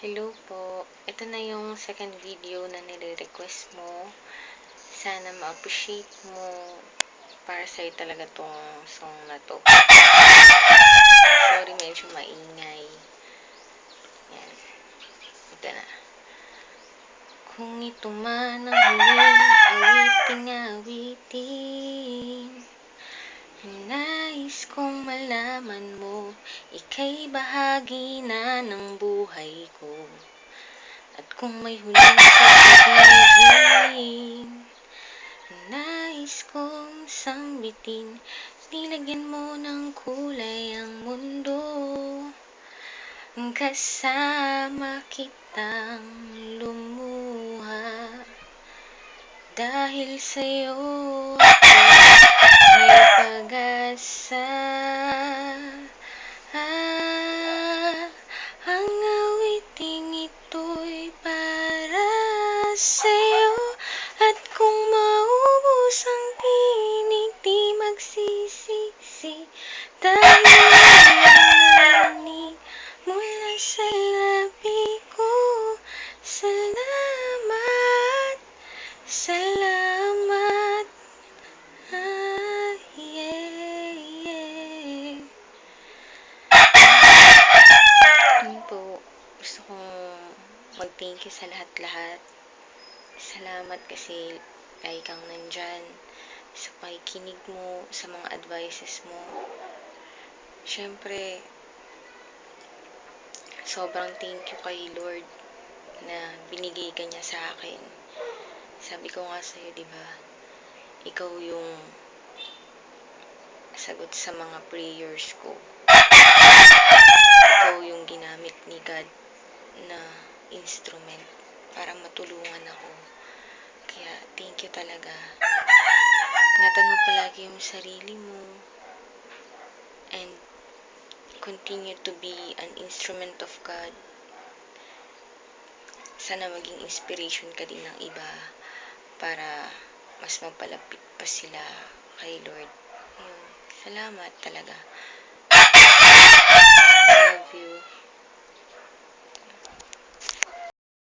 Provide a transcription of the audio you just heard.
Hello po. Ito na yung second video na nire-request mo. Sana ma-appreciate mo. Para sa'yo talaga tong song na to. Sorry, medyo maingay. Yan. Ito na. Kung ito man ang huling awiting nais kong malaman mo, ika'y bahagi na ng buhay ko. At kung may huling sasabihin, nais kong sambitin, nilagyan mo ng kulay ang mundo. Kasama kitang lumuha, dahil sa'yo ako may pag-asa. Ang awiting ito'y para sa'yo, at kung maubos ang tinig, di magsisisi, dahil narinig mula sa labi ko. Salamat, salamat, yeah. Yun po, gusto kong mag-thank you sa lahat-lahat. Salamat kasi lagi kang nandyan sa pakikinig mo, sa mga advices mo. Siyempre, sobrang thank you kay Lord na binigay ka niya sa akin. Sabi ko nga sa'yo, diba, ikaw yung sagot sa mga prayers ko. Ikaw yung ginamit ni God na instrument para matulungan ako. Kaya, thank you talaga. Ingatan mo palagi yung sarili mo. And continue to be an instrument of God. Sana maging inspiration ka din ng iba para mas mapalapit pa sila kay Lord. Ayun. Salamat talaga. I love you.